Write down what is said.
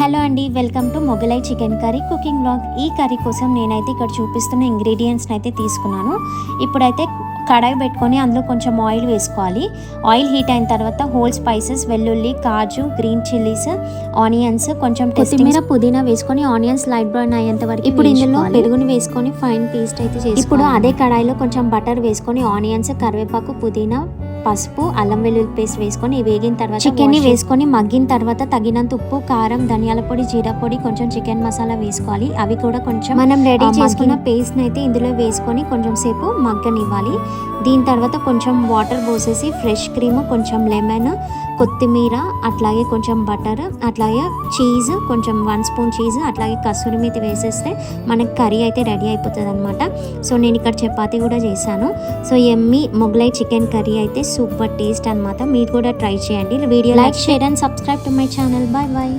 Hello అండి, welcome to Mughlai chicken curry cooking blog. ఈ curry కోసం నేనైతే ఇక్కడ చూపిస్తున్న ఇంగ్రీడియంట్స్ని అయితే తీసుకున్నాను. ఇప్పుడైతే కడాయి పెట్టుకొని అందులో కొంచెం ఆయిల్ వేసుకోవాలి. ఆయిల్ హీట్ అయిన తర్వాత హోల్ స్పైసెస్, వెల్లుల్లి, కాజు, గ్రీన్ చిల్లీస్, ఆనియన్స్, కొంచెం కొత్తిమీర, పుదీనా వేసుకొని ఆనియన్స్ లైట్ బ్రౌన్ అయ్యేంత వరకు ఇప్పుడు ఇందులో పెరుగుని వేసుకొని ఫైన్ పేస్ట్ అయితే చేసి ఇప్పుడు అదే కడాయిలో కొంచెం బటర్ వేసుకొని ఆనియన్స్, కరివేపాకు, పుదీనా, పసుపు, అల్లం వెల్లుల్లి పేస్ట్ వేసుకొని వేగిన తర్వాత చికెన్ ని వేసుకొని మగ్గిన తర్వాత తగినంత ఉప్పు, కారం, ధనియాల పొడి, జీరా పొడి, కొంచెం చికెన్ మసాలా వేసుకోవాలి. అవి కూడా కొంచెం మనం రెడీ చేసుకున్న పేస్ట్ ని అయితే ఇందులో వేసుకొని కొంచెం సేపు మగ్గనివ్వాలి. దీని తర్వాత కొంచెం వాటర్ పోసేసి ఫ్రెష్ క్రీమ్, కొంచెం లెమన్, కొత్తిమీర, అట్లాగే కొంచెం బటర్, అట్లాగే చీజ్, కొంచెం 1 స్పూన్ చీజ్, అట్లాగే కసూరి మేతి వేసేస్తే మనకి కర్రీ అయితే రెడీ అయిపోతుంది అనమాట. సో నేను ఇక్కడ చపాతీ కూడా చేశాను. సో ఎమ్మీ మొగలై చికెన్ కర్రీ అయితే సూపర్ టేస్ట్ అనమాట. మీరు కూడా ట్రై చేయండి. Video like, share and subscribe to my channel. Bye bye.